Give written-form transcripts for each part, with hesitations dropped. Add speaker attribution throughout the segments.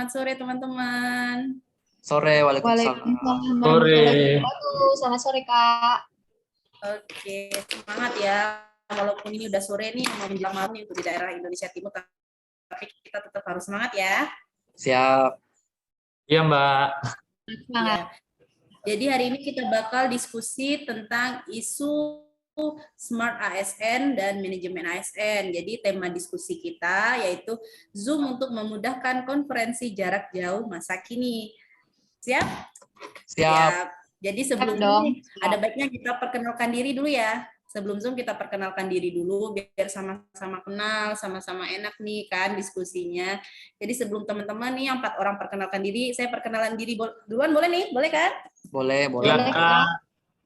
Speaker 1: Selamat sore teman-teman.
Speaker 2: Sore, waalaikumsalam.
Speaker 3: Waalaikumsalam
Speaker 4: Sore.
Speaker 3: warahmatullahi wabarakatuh. Selamat sore, Kak.
Speaker 1: Oke, semangat ya. Walaupun ini udah sore nih, mau menjelang malam nih untuk di daerah Indonesia Timur, tapi kita tetap harus semangat ya.
Speaker 2: Siap.
Speaker 4: Iya, Mbak.
Speaker 3: Semangat.
Speaker 1: Ya. Jadi hari ini kita bakal diskusi tentang isu Smart ASN dan manajemen ASN. Jadi tema diskusi kita yaitu Zoom untuk memudahkan konferensi jarak jauh masa kini. Siap?
Speaker 2: Siap.
Speaker 1: Jadi sebelum
Speaker 3: dong.
Speaker 1: ada baiknya kita perkenalkan diri dulu ya. Sebelum Zoom kita perkenalkan diri dulu biar sama-sama kenal, sama-sama enak nih kan diskusinya. Jadi sebelum teman-teman nih yang 4 orang perkenalkan diri, saya perkenalan diri duluan boleh nih? Boleh kan?
Speaker 2: Boleh.
Speaker 4: Silakan.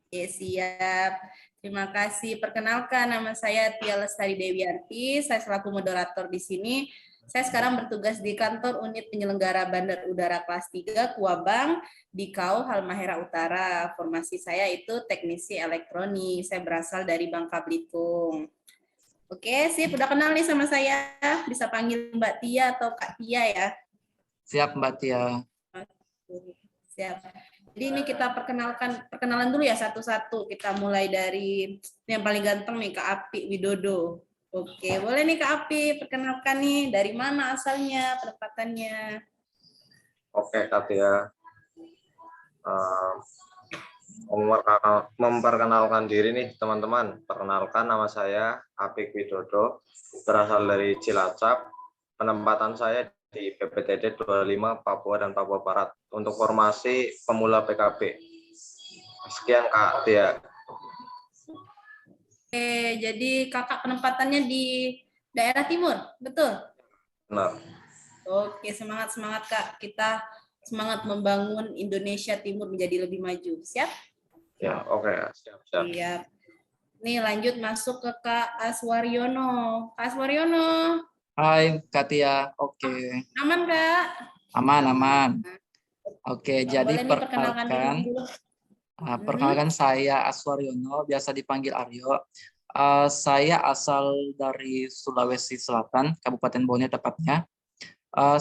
Speaker 1: Oke, siap. Terima kasih. Perkenalkan, nama saya Tia Lestari Dewiarti. Saya selaku moderator di sini. Saya sekarang bertugas di kantor unit penyelenggara Bandar Udara kelas 3 Kuabang di KAU Halmahera Utara. Formasi saya itu teknisi elektronik. Saya berasal dari Bangka Belitung. Oke, sip. Udah kenal nih sama saya. Bisa panggil Mbak Tia atau Kak Tia ya.
Speaker 2: Siap, Mbak Tia.
Speaker 1: Siap. Jadi ini kita perkenalan dulu ya satu-satu. Kita mulai dari yang paling ganteng nih, Kak Api Widodo. Oke, boleh nih Kak Api, perkenalkan nih dari mana asalnya, penempatannya.
Speaker 5: Oke, Kak Tia. Memperkenalkan diri nih teman-teman. Perkenalkan nama saya Apik Widodo, berasal dari Cilacap. Penempatan saya di PPTD 25 Papua dan Papua Barat untuk formasi pemula PKB. Sekian Kak Tia.
Speaker 1: Oke, jadi kakak penempatannya di daerah timur, betul?
Speaker 5: Benar.
Speaker 1: Oke, semangat Kak. Kita semangat membangun Indonesia Timur menjadi lebih maju. Siap?
Speaker 5: Ya, oke, siap.
Speaker 1: Siap. Nih lanjut masuk ke Kak Aswaryono. Kak Aswaryono.
Speaker 2: Hai, Kak Tia. Oke.
Speaker 1: Aman, Kak?
Speaker 2: Aman. Oke, jadi
Speaker 1: boleh nih perkenalkan diri dulu.
Speaker 2: Perkenalkan saya Aswaryono, biasa dipanggil Aryo. Saya asal dari Sulawesi Selatan, Kabupaten Bone tepatnya.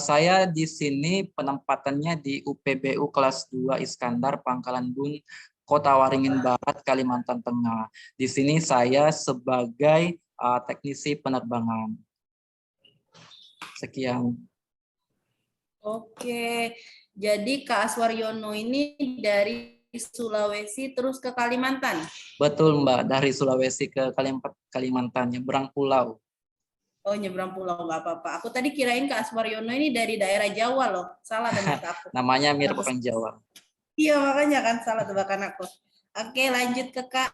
Speaker 2: Saya di sini penempatannya di UPBU kelas 2 Iskandar, Pangkalan Bun, Kota Waringin Barat, Kalimantan Tengah. Di sini saya sebagai teknisi penerbangan. Sekian.
Speaker 1: Oke, jadi Kak Aswaryono ini dari Sulawesi terus ke Kalimantan?
Speaker 2: Betul Mbak, dari Sulawesi ke Kalimantan, nyebrang pulau.
Speaker 1: Oh, nyebrang pulau, nggak apa-apa. Aku tadi kirain Kak Aswaryono ini dari daerah Jawa loh. Salah ternyata aku.
Speaker 2: Namanya mirip orang Jawa.
Speaker 1: Iya, makanya kan salah tebakan aku. Oke, lanjut ke Kak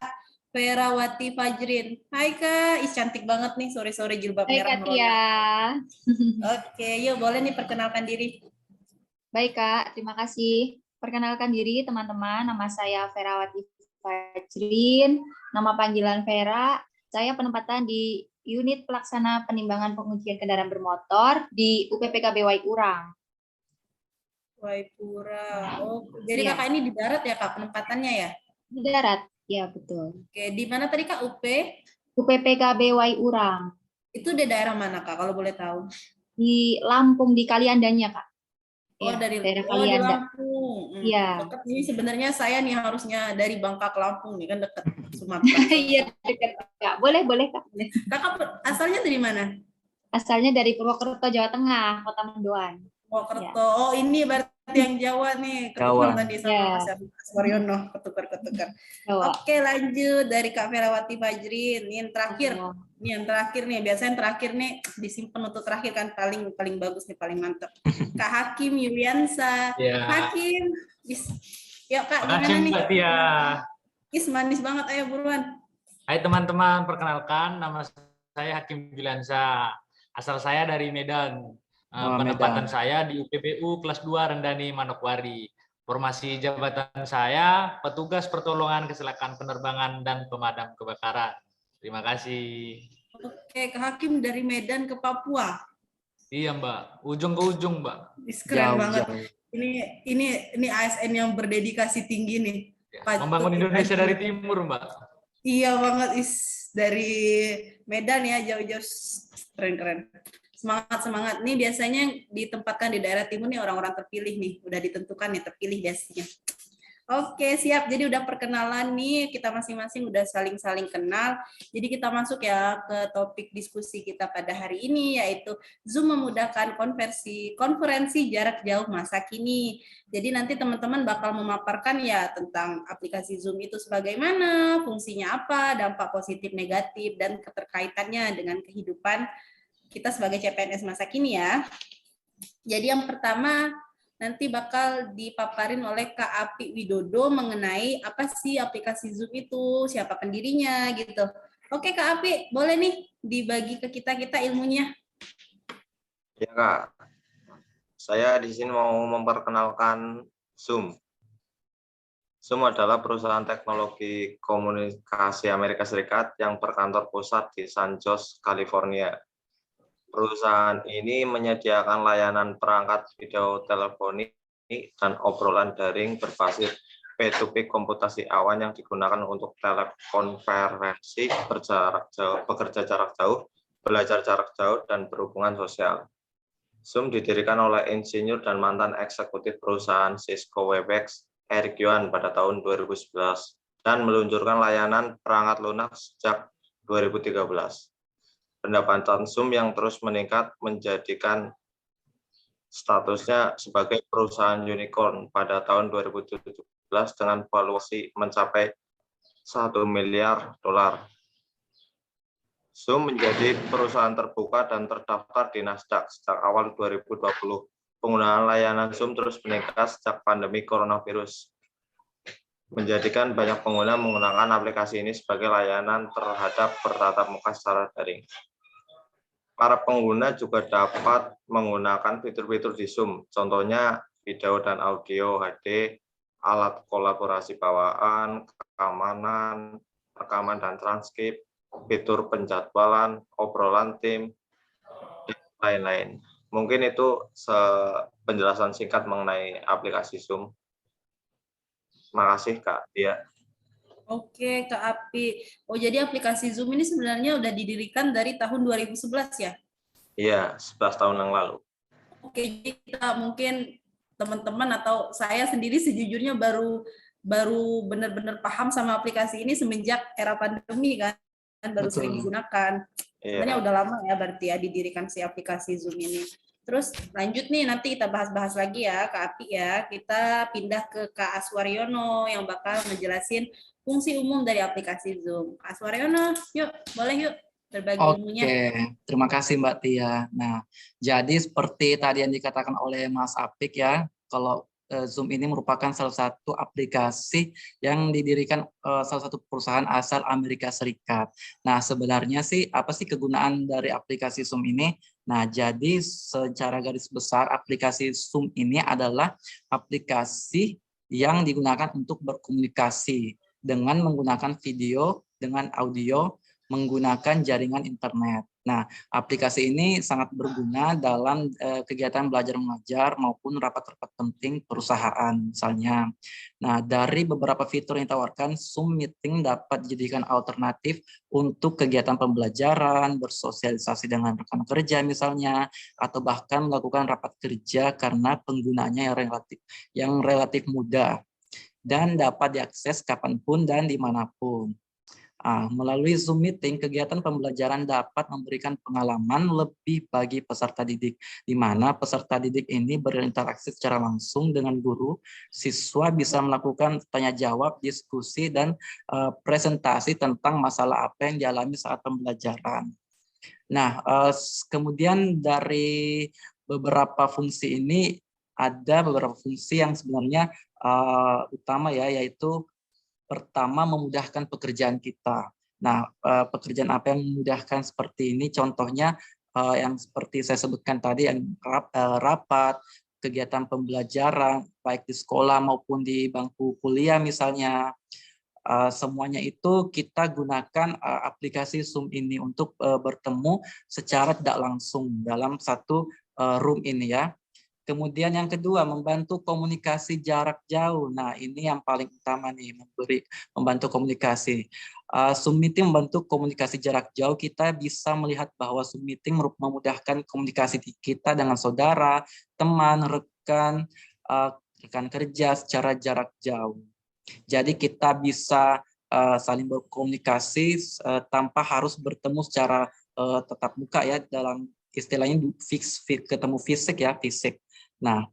Speaker 1: Ferawati Fajrin. Hai Kak, cantik banget nih sore-sore jilbab
Speaker 3: Baik,
Speaker 1: merah
Speaker 3: Kak Tia.
Speaker 1: Oke, yuk boleh nih perkenalkan diri.
Speaker 3: Baik, Kak. Terima kasih. Perkenalkan diri teman-teman. Nama saya Ferawati Fajrin. Nama panggilan Vera. Saya penempatan di Unit Pelaksana Penimbangan Pengujian Kendaraan Bermotor di UPPKB Waipurang.
Speaker 1: Waipura. Oh, jadi
Speaker 3: Iya.
Speaker 1: Kakak ini di darat ya Kak penempatannya ya?
Speaker 3: Di darat. Ya, betul.
Speaker 1: Oke, di mana tadi Kak UP?
Speaker 3: UPPKB Waipurang.
Speaker 1: Itu di daerah mana Kak kalau boleh tahu?
Speaker 3: Di Lampung, di Kaliandanya, Kak.
Speaker 1: Oh,
Speaker 3: Ya,
Speaker 1: dari
Speaker 3: daerah
Speaker 1: di
Speaker 3: Kalianda.
Speaker 1: Lampung.
Speaker 3: Iya.
Speaker 1: Dekat ini sebenarnya saya nih harusnya dari Bangka ke Lampung nih kan dekat Sumatera.
Speaker 3: Iya, dekat, Kak. Boleh, Kak.
Speaker 1: Kakak asalnya dari mana?
Speaker 3: Asalnya dari Purwokerto, Jawa Tengah, Kota Mendoan.
Speaker 1: Purwokerto.
Speaker 3: Ya.
Speaker 1: Oh, ini berarti yang Jawa nih.
Speaker 2: Jawa.
Speaker 1: Ketukar tadi sama
Speaker 3: Ya.
Speaker 1: Mas Waryono. Ketukar.
Speaker 3: Jawa.
Speaker 1: Oke, lanjut dari Kak Ferawati Fajrin. Ini yang terakhir.
Speaker 3: Jawa.
Speaker 1: Ini yang terakhir nih. Biasanya yang terakhir nih disimpan untuk terakhir kan paling bagus nih, paling mantap. Kak Hakim Yuliansa.
Speaker 4: Ya.
Speaker 1: Hakim. Ya Kak,
Speaker 4: Makasih
Speaker 1: gimana nih?
Speaker 4: Mbak Tia.
Speaker 1: Manis banget, ayo buruan.
Speaker 4: Hai teman-teman, perkenalkan nama saya Hakim Gilansa. Asal saya dari Medan. Penempatan
Speaker 2: Medan.
Speaker 4: saya di UPBU kelas 2 Rendani Manokwari. Formasi jabatan saya petugas pertolongan kecelakaan penerbangan dan pemadam kebakaran. Terima kasih.
Speaker 1: Oke, Kak Hakim dari Medan ke Papua.
Speaker 4: Iya Mbak, ujung ke ujung Mbak.
Speaker 1: Keren banget.
Speaker 2: Jauh.
Speaker 1: Ini ASN yang berdedikasi tinggi nih.
Speaker 4: Membangun Indonesia dari timur Mbak.
Speaker 1: Iya banget, dari Medan ya, jauh-jauh, keren. Semangat. Nih biasanya ditempatkan di daerah timur nih orang-orang terpilih nih. Udah ditentukan nih terpilih biasanya. Oke, siap. Jadi udah perkenalan nih, kita masing-masing udah saling-saling kenal. Jadi kita masuk ya ke topik diskusi kita pada hari ini, yaitu Zoom memudahkan konferensi jarak jauh masa kini. Jadi nanti teman-teman bakal memaparkan ya tentang aplikasi Zoom itu sebagaimana, fungsinya apa, dampak positif negatif, dan keterkaitannya dengan kehidupan kita sebagai CPNS masa kini ya. Jadi yang pertama, nanti bakal dipaparin oleh Kak Api Widodo mengenai apa sih aplikasi Zoom itu, siapa pendirinya gitu. Oke Kak Api, boleh nih dibagi ke kita ilmunya.
Speaker 5: Ya Kak, saya di sini mau memperkenalkan Zoom. Zoom adalah perusahaan teknologi komunikasi Amerika Serikat yang berkantor pusat di San Jose, California. Perusahaan ini menyediakan layanan perangkat video teleponik dan obrolan daring berbasis P2P komputasi awan yang digunakan untuk telekonferensi, bekerja jarak jauh, belajar jarak jauh, dan berhubungan sosial. Zoom didirikan oleh insinyur dan mantan eksekutif perusahaan Cisco Webex, Eric Yuan pada tahun 2011 dan meluncurkan layanan perangkat lunak sejak 2013. Pendapatan Zoom yang terus meningkat menjadikan statusnya sebagai perusahaan unicorn pada tahun 2017 dengan valuasi mencapai $1 miliar. Zoom menjadi perusahaan terbuka dan terdaftar di Nasdaq sejak awal 2020. Penggunaan layanan Zoom terus meningkat sejak pandemi coronavirus, menjadikan banyak pengguna menggunakan aplikasi ini sebagai layanan terhadap bertatap muka secara daring. Para pengguna juga dapat menggunakan fitur-fitur di Zoom, contohnya video dan audio HD, alat kolaborasi bawaan, rekaman dan transkrip, fitur penjadwalan, obrolan tim, dan lain-lain. Mungkin itu penjelasan singkat mengenai aplikasi Zoom. Makasih Kak Dia.
Speaker 1: Oke, Kak Api. Oh, jadi aplikasi Zoom ini sebenarnya udah didirikan dari tahun 2011 ya?
Speaker 5: Iya, 11 tahun yang lalu.
Speaker 1: Oke, jadi kita mungkin teman-teman atau saya sendiri sejujurnya baru benar-benar paham sama aplikasi ini semenjak era pandemi kan, baru
Speaker 2: Betul.
Speaker 1: sering digunakan. Sebenarnya udah lama ya berarti ya didirikan si aplikasi Zoom ini. Terus lanjut nih, nanti kita bahas-bahas lagi ya Kak Api ya. Kita pindah ke Kak Aswaryono yang bakal ngejelasin fungsi umum dari aplikasi Zoom. Kak Aswaryono, yuk, boleh yuk berbagi ilmunya.
Speaker 2: Oke, terima kasih Mbak Tia. Nah, jadi seperti tadi yang dikatakan oleh Mas Apik ya, kalau Zoom ini merupakan salah satu aplikasi yang didirikan salah satu perusahaan asal Amerika Serikat. Nah, sebenarnya sih apa sih kegunaan dari aplikasi Zoom ini? Nah, jadi secara garis besar aplikasi Zoom ini adalah aplikasi yang digunakan untuk berkomunikasi dengan menggunakan video, dengan audio, menggunakan jaringan internet. Nah, aplikasi ini sangat berguna dalam kegiatan belajar mengajar maupun rapat-rapat penting perusahaan misalnya. Nah, dari beberapa fitur yang ditawarkan, Zoom Meeting dapat dijadikan alternatif untuk kegiatan pembelajaran, bersosialisasi dengan rekan kerja misalnya, atau bahkan melakukan rapat kerja karena penggunanya yang relatif mudah dan dapat diakses kapanpun dan dimanapun. Melalui Zoom Meeting, kegiatan pembelajaran dapat memberikan pengalaman lebih bagi peserta didik, di mana peserta didik ini berinteraksi secara langsung dengan guru, siswa bisa melakukan tanya jawab, diskusi, dan presentasi tentang masalah apa yang dialami saat pembelajaran. Nah, kemudian dari beberapa fungsi ini, ada beberapa fungsi yang sebenarnya utama ya, yaitu pertama memudahkan pekerjaan kita. Nah, pekerjaan apa yang memudahkan seperti ini? Contohnya yang seperti saya sebutkan tadi, yang rapat, kegiatan pembelajaran, baik di sekolah maupun di bangku kuliah misalnya. Semuanya itu kita gunakan aplikasi Zoom ini untuk bertemu secara tidak langsung dalam satu room ini ya. Kemudian yang kedua, membantu komunikasi jarak jauh. Nah, ini yang paling utama nih, membantu komunikasi. Zoom meeting membantu komunikasi jarak jauh. Kita bisa melihat bahwa Zoom meeting memudahkan komunikasi kita dengan saudara, teman, rekan, rekan kerja secara jarak jauh. Jadi kita bisa saling berkomunikasi tanpa harus bertemu secara tatap muka ya, dalam istilahnya ketemu fisik ya, fisik. Nah,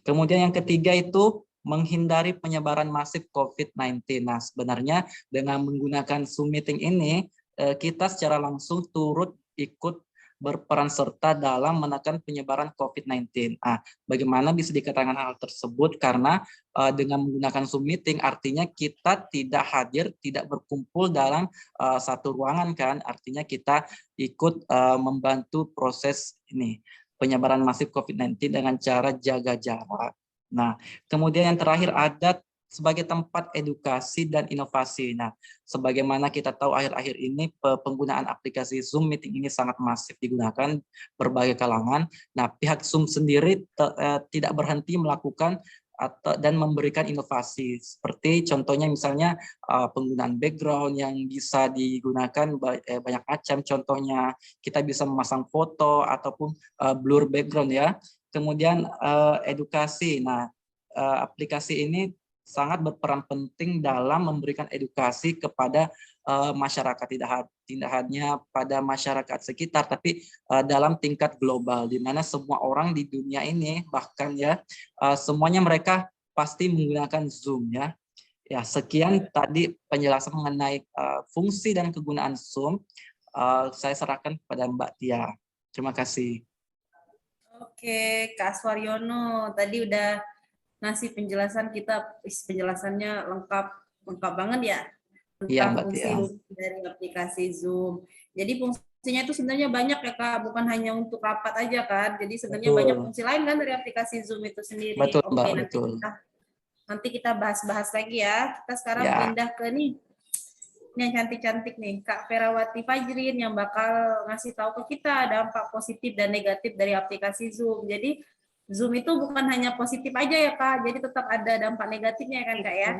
Speaker 2: kemudian yang ketiga itu menghindari penyebaran masif COVID-19. Nah, sebenarnya dengan menggunakan Zoom meeting ini, kita secara langsung turut ikut berperan serta dalam menekan penyebaran COVID-19. Nah, bagaimana bisa dikatakan hal tersebut? Karena dengan menggunakan Zoom meeting artinya kita tidak hadir, tidak berkumpul dalam satu ruangan kan? Artinya kita ikut membantu proses ini, penyebaran masif COVID-19 dengan cara jaga jarak. Nah, kemudian yang terakhir ada sebagai tempat edukasi dan inovasi. Nah, sebagaimana kita tahu akhir-akhir ini penggunaan aplikasi Zoom meeting ini sangat masif digunakan berbagai kalangan. Nah, pihak Zoom sendiri tidak berhenti melakukan dan memberikan inovasi, seperti contohnya misalnya penggunaan background yang bisa digunakan banyak macam. Contohnya kita bisa memasang foto ataupun blur background ya. Kemudian edukasi. Nah, aplikasi ini sangat berperan penting dalam memberikan edukasi kepada masyarakat, tidak hanya pada masyarakat sekitar, tapi dalam tingkat global, di mana semua orang di dunia ini bahkan ya semuanya mereka pasti menggunakan Zoom ya. Ya, sekian tadi penjelasan mengenai fungsi dan kegunaan Zoom. Saya serahkan kepada Mbak Tia. Terima kasih.
Speaker 1: Oke, Kak Aswaryono, tadi udah ngasih penjelasan, penjelasannya lengkap banget ya
Speaker 2: Iya,
Speaker 1: tentang
Speaker 2: Mbak
Speaker 1: fungsi
Speaker 2: Tia.
Speaker 1: dari aplikasi Zoom. Jadi fungsinya itu sebenarnya banyak ya Kak, bukan hanya untuk rapat aja kan. Jadi sebenarnya banyak fungsi lain kan dari aplikasi Zoom itu sendiri.
Speaker 2: Betul, Mbak,
Speaker 1: Oke,
Speaker 2: betul.
Speaker 1: nanti kita bahas-bahas lagi ya. Kita sekarang
Speaker 2: Ya.
Speaker 1: pindah ke nih yang cantik-cantik nih, Kak Ferawati Fajrin yang bakal ngasih tahu ke kita dampak positif dan negatif dari aplikasi Zoom. Jadi Zoom itu bukan hanya positif aja ya Kak, jadi tetap ada dampak negatifnya kan Kak ya?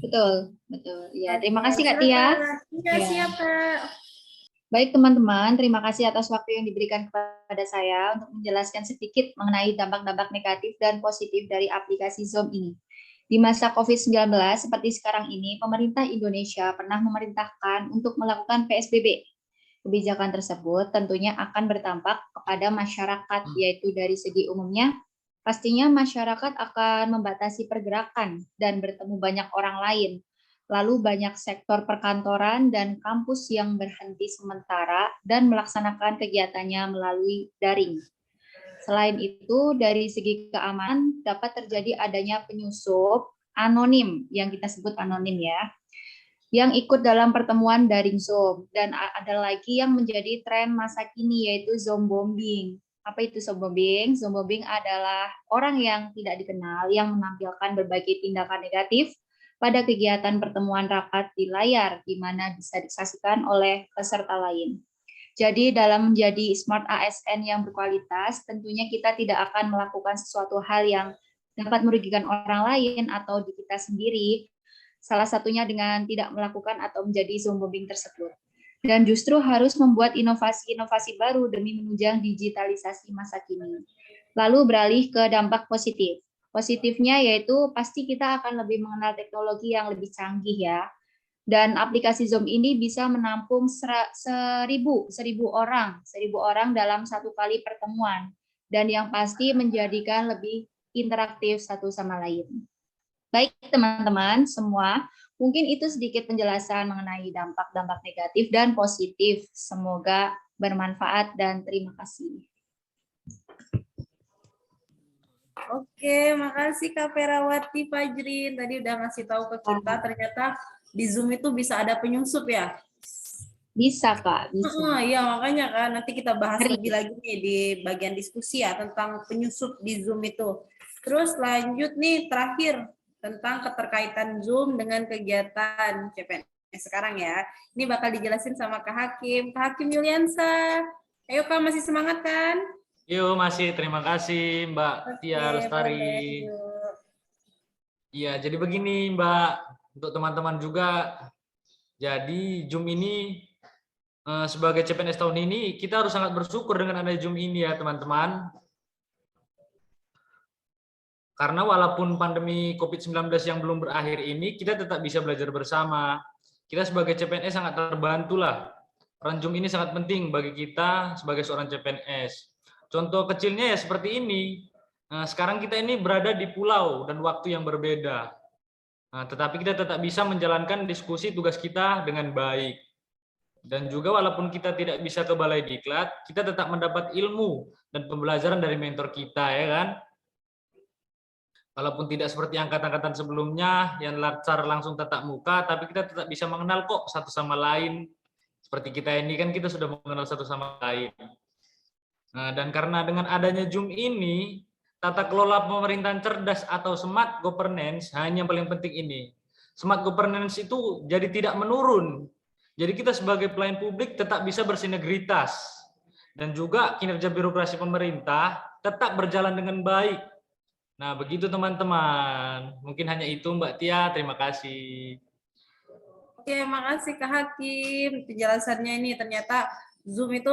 Speaker 3: Betul, betul. Ya, terima kasih Kak Tia.
Speaker 1: Iya, siap Kak.
Speaker 3: Baik teman-teman, terima kasih atas waktu yang diberikan kepada saya untuk menjelaskan sedikit mengenai dampak-dampak negatif dan positif dari aplikasi Zoom ini. Di masa COVID-19 seperti sekarang ini, pemerintah Indonesia pernah memerintahkan untuk melakukan PSBB. Kebijakan tersebut tentunya akan berdampak kepada masyarakat, yaitu dari segi umumnya, pastinya masyarakat akan membatasi pergerakan dan bertemu banyak orang lain. Lalu banyak sektor perkantoran dan kampus yang berhenti sementara dan melaksanakan kegiatannya melalui daring. Selain itu, dari segi keamanan dapat terjadi adanya penyusup anonim, yang kita sebut anonim ya, yang ikut dalam pertemuan daring Zoom. Dan ada lagi yang menjadi tren masa kini, yaitu Zoom bombing. Apa itu Zoom bombing? Zoom bombing adalah orang yang tidak dikenal yang menampilkan berbagai tindakan negatif pada kegiatan pertemuan rapat di layar, di mana bisa disaksikan oleh peserta lain. Jadi dalam menjadi smart ASN yang berkualitas, tentunya kita tidak akan melakukan sesuatu hal yang dapat merugikan orang lain atau di kita sendiri, salah satunya dengan tidak melakukan atau menjadi Zoom bombing tersebut. Dan justru harus membuat inovasi-inovasi baru demi menunjang digitalisasi masa kini. Lalu beralih ke dampak positif. Positifnya yaitu pasti kita akan lebih mengenal teknologi yang lebih canggih ya. Dan aplikasi Zoom ini bisa menampung 1.000 orang dalam satu kali pertemuan. Dan yang pasti menjadikan lebih interaktif satu sama lain. Baik teman-teman semua, mungkin itu sedikit penjelasan mengenai dampak-dampak negatif dan positif. Semoga bermanfaat dan terima kasih.
Speaker 1: Oke, makasih Kak Ferawati Fajrin. Tadi udah ngasih tahu ke kita, ternyata di Zoom itu bisa ada penyusup ya?
Speaker 3: Bisa Kak, bisa.
Speaker 1: Iya, makanya kan nanti kita bahas lebih lagi nih di bagian diskusi ya tentang penyusup di Zoom itu. Terus lanjut nih terakhir tentang keterkaitan Zoom dengan kegiatan CPNS sekarang ya. Ini bakal dijelasin sama Kak Hakim. Kak Hakim Yuliansa. Ayo Kak, masih semangat kan?
Speaker 4: Yuk, masih terima kasih Mbak Tia
Speaker 1: Oke,
Speaker 4: Lestari.
Speaker 1: boleh. Yuk.
Speaker 4: Iya, jadi begini Mbak, untuk teman-teman juga, jadi Zoom ini sebagai CPNS tahun ini, kita harus sangat bersyukur dengan adanya Zoom ini ya teman-teman. Karena walaupun pandemi COVID-19 yang belum berakhir ini, kita tetap bisa belajar bersama. Kita sebagai CPNS sangat terbantu lah. Peran Zoom ini sangat penting bagi kita sebagai seorang CPNS. Contoh kecilnya ya seperti ini. Nah, sekarang kita ini berada di pulau dan waktu yang berbeda. Nah, tetapi kita tetap bisa menjalankan diskusi tugas kita dengan baik. Dan juga walaupun kita tidak bisa ke balai diklat, kita tetap mendapat ilmu dan pembelajaran dari mentor kita, ya kan? Walaupun tidak seperti angkatan-angkatan sebelumnya yang secara langsung tatap muka, tapi kita tetap bisa mengenal kok satu sama lain. Seperti kita ini kan kita sudah mengenal satu sama lain. Nah, dan karena dengan adanya Zoom ini, tata kelola pemerintahan cerdas atau smart governance hanya yang paling penting ini. Smart governance itu jadi tidak menurun. Jadi kita sebagai pelayan publik tetap bisa bersinergitas. Dan juga kinerja birokrasi pemerintah tetap berjalan dengan baik. Nah, begitu teman-teman. Mungkin hanya itu Mbak Tia, terima kasih.
Speaker 1: Oke, makasih Kak Hakim. Penjelasannya ini ternyata Zoom itu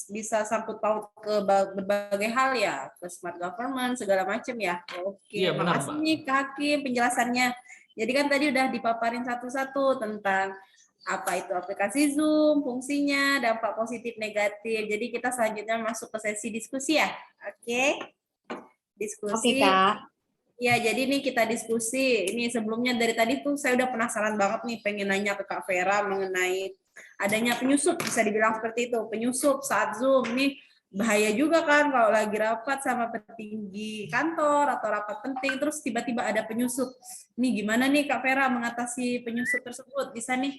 Speaker 1: bisa sangkut paut ke berbagai hal ya, ke smart government, segala macam ya. Oke,
Speaker 4: Iya, benar,
Speaker 1: makasih
Speaker 4: Mbak.
Speaker 1: nih Kak Hakim penjelasannya. Jadi kan tadi udah dipaparin satu-satu tentang apa itu aplikasi Zoom, fungsinya, dampak positif negatif. Jadi kita selanjutnya masuk ke sesi diskusi ya. Oke. Diskusi.
Speaker 3: Oke, Kak.
Speaker 1: Ya, jadi nih kita diskusi. Ini sebelumnya dari tadi tuh saya udah penasaran banget nih, pengen nanya ke Kak Vera mengenai adanya penyusup, bisa dibilang seperti itu. Penyusup saat Zoom nih bahaya juga kan kalau lagi rapat sama petinggi kantor atau rapat penting, terus tiba-tiba ada penyusup. Nih gimana nih Kak Vera mengatasi penyusup tersebut? Bisa nih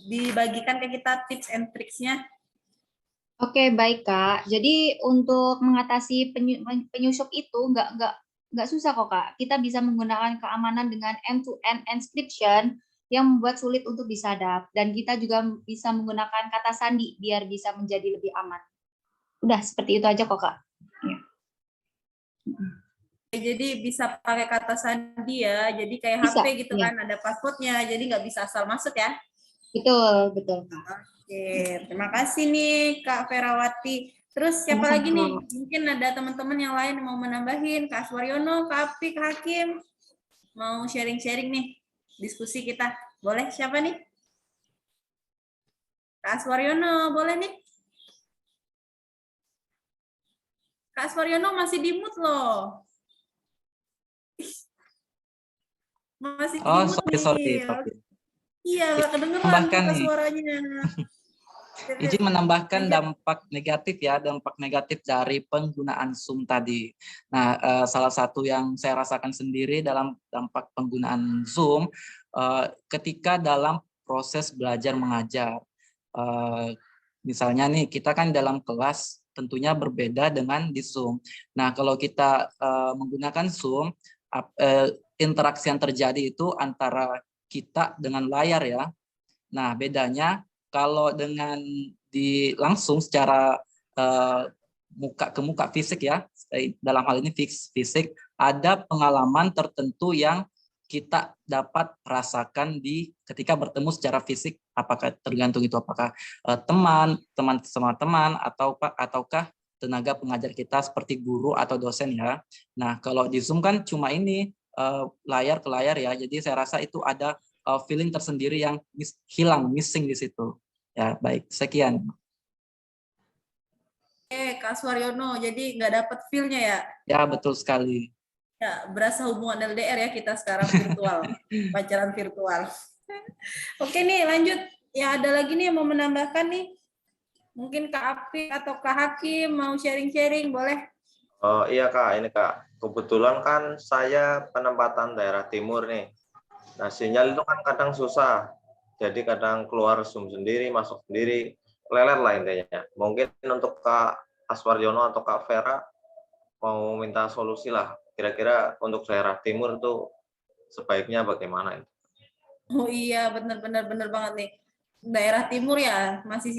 Speaker 1: dibagikan ke kita tips and tricksnya?
Speaker 3: Oke, baik Kak. Jadi untuk mengatasi penyusup itu nggak susah kok Kak. Kita bisa menggunakan keamanan dengan end-to-end encryption yang membuat sulit untuk disadap. Dan kita juga bisa menggunakan kata sandi biar bisa menjadi lebih aman. Udah, seperti itu aja kok Kak. Ya.
Speaker 1: Jadi bisa pakai kata sandi ya. Jadi kayak
Speaker 3: Bisa,
Speaker 1: HP gitu
Speaker 3: ya.
Speaker 1: kan, ada passwordnya. Jadi nggak bisa asal masuk ya.
Speaker 3: Betul, betul Kak.
Speaker 1: Oke, terima kasih nih Kak Ferawati. Terus siapa
Speaker 3: Sama-sama.
Speaker 1: lagi nih? Mungkin ada teman-teman yang lain yang mau menambahin. Kak Aswaryono, Kak Api, Kak Hakim. Mau sharing-sharing nih diskusi kita. Boleh siapa nih? Kak Aswaryono, boleh nih? Kak Aswaryono masih di mute loh. Masih di
Speaker 2: Oh,
Speaker 1: mute
Speaker 2: sorry.
Speaker 1: nih. Iya, nggak kedengeran
Speaker 2: Tambahkan
Speaker 1: kita
Speaker 2: nih.
Speaker 1: suaranya.
Speaker 2: Izin menambahkan dampak negatif dari penggunaan Zoom tadi. Nah, salah satu yang saya rasakan sendiri dalam dampak penggunaan Zoom, ketika dalam proses belajar mengajar. Misalnya nih, kita kan dalam kelas tentunya berbeda dengan di Zoom. Nah, kalau kita menggunakan Zoom, interaksi yang terjadi itu antara kita dengan layar ya. Nah, bedanya kalau dengan langsung secara muka ke muka fisik ya, dalam hal ini fisik, ada pengalaman tertentu yang kita dapat rasakan ketika bertemu secara fisik, apakah tergantung itu apakah teman sama teman ataukah tenaga pengajar kita seperti guru atau dosen ya. Nah, kalau di Zoom kan cuma ini layar ke layar ya, jadi saya rasa itu ada feeling tersendiri yang missing di situ. Ya, baik. Sekian.
Speaker 1: Kak Aswaryono, jadi nggak dapat feel-nya ya?
Speaker 2: Ya, betul sekali.
Speaker 1: Ya, berasa hubungan LDR ya kita sekarang virtual, pacaran virtual. Oke nih, lanjut. Ya, ada lagi nih yang mau menambahkan nih. Mungkin Kak Api atau Kak Hakim mau sharing-sharing, boleh?
Speaker 5: Oh iya Kak, ini Kak. Kebetulan kan saya penempatan daerah timur nih. Nah, sinyal itu kan kadang susah. Jadi kadang keluar Zoom sendiri, masuk sendiri, lelet lah intinya. Mungkin untuk Kak Aswaryono atau Kak Vera mau minta solusi lah. Kira-kira untuk daerah timur itu sebaiknya bagaimana?
Speaker 1: Oh iya, benar banget nih. daerah timur ya, masih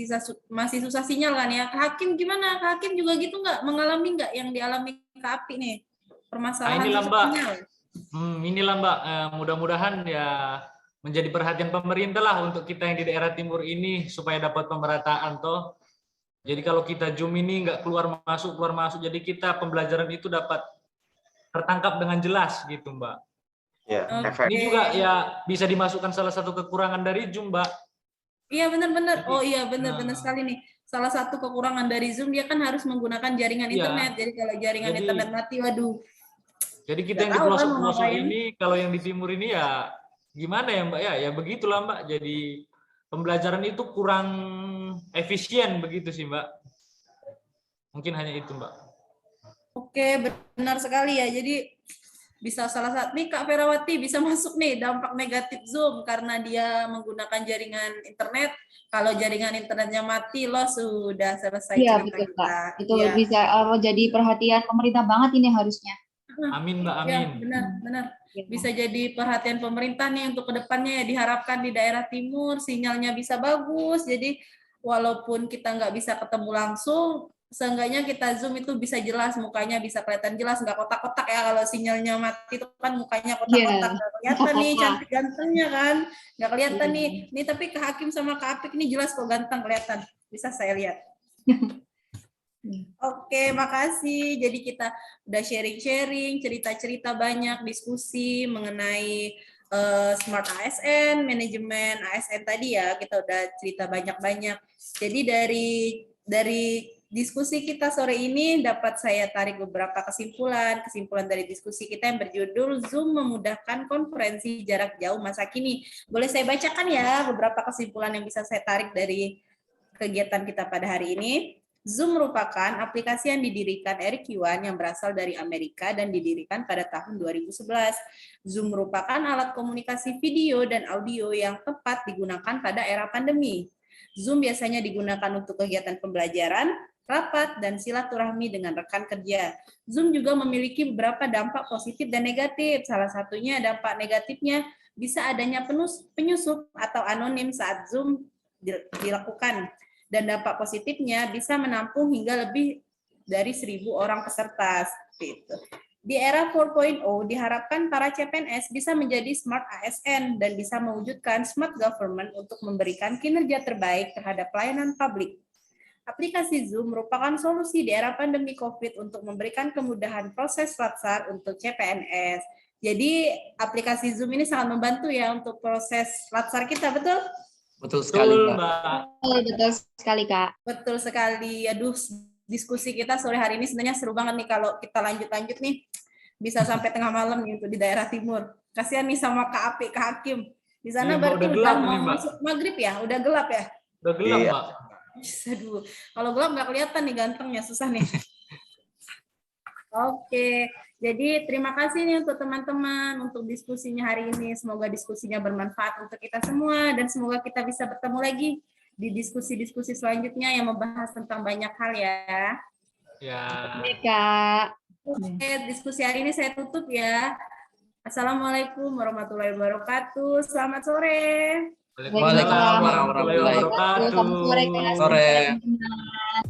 Speaker 1: susah sinyal kan ya. Kak Hakim gimana? Kak Hakim juga gitu nggak? Mengalami nggak yang dialami Kak Api nih? Permasalahan
Speaker 4: inilah
Speaker 1: susah
Speaker 4: Mbak,
Speaker 1: sinyal.
Speaker 4: inilah Mbak, mudah-mudahan ya menjadi perhatian pemerintah lah untuk kita yang di daerah timur ini supaya dapat pemerataan toh. Jadi kalau kita Zoom ini nggak keluar masuk, jadi kita pembelajaran itu dapat tertangkap dengan jelas gitu Mbak.
Speaker 5: Ya,
Speaker 1: Oke.
Speaker 5: efek.
Speaker 4: Ini juga ya bisa dimasukkan salah satu kekurangan dari Zoom Mbak.
Speaker 1: Iya benar-benar.
Speaker 4: Jadi,
Speaker 1: Oh iya benar-benar sekali nih. Salah satu kekurangan dari Zoom dia kan harus menggunakan jaringan
Speaker 4: Iya.
Speaker 1: internet. Jadi kalau jaringan
Speaker 4: Jadi-
Speaker 1: internet mati, waduh.
Speaker 4: Jadi kita
Speaker 1: Nggak
Speaker 4: yang di
Speaker 1: tahu kan mau
Speaker 4: pelosok-pelosok
Speaker 1: ngapain.
Speaker 4: ini, kalau yang di timur ini ya gimana ya Mbak ya? Ya begitulah Mbak. Jadi pembelajaran itu kurang efisien begitu sih Mbak. Mungkin hanya itu Mbak.
Speaker 1: Oke, benar sekali ya. Jadi bisa salah satu nih Kak Ferawati bisa masuk nih dampak negatif Zoom karena dia menggunakan jaringan internet. Kalau jaringan internetnya mati, lo sudah selesai
Speaker 3: Iya,
Speaker 1: cerita
Speaker 3: betul,
Speaker 1: kita.
Speaker 3: Kak. Itu
Speaker 1: Iya.
Speaker 3: bisa jadi perhatian pemerintah banget ini harusnya.
Speaker 4: Amin Mbak,
Speaker 1: Ya,
Speaker 4: amin.
Speaker 1: benar.
Speaker 3: Ya.
Speaker 1: Bisa jadi perhatian pemerintah nih untuk kedepannya ya, diharapkan di daerah timur sinyalnya bisa bagus. Jadi walaupun kita nggak bisa ketemu langsung, seenggaknya kita Zoom itu bisa jelas, mukanya bisa kelihatan jelas, nggak kotak-kotak ya. Kalau sinyalnya mati itu kan mukanya kotak-kotak, nggak kelihatan nih cantik gantengnya kan, nggak kelihatan nih. Nih tapi Kak Hakim sama Kak Apik ini jelas kok ganteng kelihatan, bisa saya lihat. Oke, makasih. Jadi kita udah sharing-sharing, cerita-cerita banyak, diskusi mengenai Smart ASN, manajemen ASN tadi ya, kita udah cerita banyak-banyak. Jadi dari diskusi kita sore ini dapat saya tarik beberapa kesimpulan dari diskusi kita yang berjudul Zoom memudahkan konferensi jarak jauh masa kini. Boleh saya bacakan ya beberapa kesimpulan yang bisa saya tarik dari kegiatan kita pada hari ini. Zoom merupakan aplikasi yang didirikan Eric Yuan yang berasal dari Amerika dan didirikan pada tahun 2011. Zoom merupakan alat komunikasi video dan audio yang tepat digunakan pada era pandemi. Zoom biasanya digunakan untuk kegiatan pembelajaran, rapat, dan silaturahmi dengan rekan kerja. Zoom juga memiliki beberapa dampak positif dan negatif. Salah satunya dampak negatifnya bisa adanya penyusup atau anonim saat Zoom dilakukan. Dan dampak positifnya bisa menampung hingga lebih dari 1.000 orang peserta. Gitu. Di era 4.0 diharapkan para CPNS bisa menjadi smart ASN dan bisa mewujudkan smart government untuk memberikan kinerja terbaik terhadap pelayanan publik. Aplikasi Zoom merupakan solusi di era pandemi COVID untuk memberikan kemudahan proses latsar untuk CPNS. Jadi aplikasi Zoom ini sangat membantu ya untuk proses latsar kita, betul?
Speaker 2: Betul sekali,
Speaker 4: Betul,
Speaker 2: Mbak.
Speaker 4: Mbak.
Speaker 3: Betul sekali, Kak.
Speaker 1: Betul sekali. Aduh, diskusi kita sore hari ini sebenarnya seru banget nih kalau kita lanjut-lanjut nih. Bisa sampai tengah malam nih untuk di daerah timur. Kasihan nih sama Kak Apik, Kak Hakim. Di sana
Speaker 4: Iya, Mbak,
Speaker 1: berarti
Speaker 4: udah
Speaker 1: udah
Speaker 4: gelap
Speaker 1: mau
Speaker 4: nih, Mbak.
Speaker 1: masuk maghrib ya? Udah gelap ya?
Speaker 4: Udah gelap
Speaker 5: Iya.
Speaker 4: Mbak.
Speaker 1: Aduh, kalau gelap nggak kelihatan nih gantengnya, susah nih. Oke, jadi terima kasih nih untuk teman-teman untuk diskusinya hari ini. Semoga diskusinya bermanfaat untuk kita semua dan semoga kita bisa bertemu lagi di diskusi-diskusi selanjutnya yang membahas tentang banyak hal ya.
Speaker 4: Ya.
Speaker 3: Oke, Kak.
Speaker 1: Oke, diskusi hari ini saya tutup ya. Assalamualaikum warahmatullahi wabarakatuh. Selamat sore.
Speaker 2: Waalaikumsalam warahmatullahi
Speaker 3: Selamat sore, Kak.
Speaker 2: Sore.
Speaker 3: Teman-teman.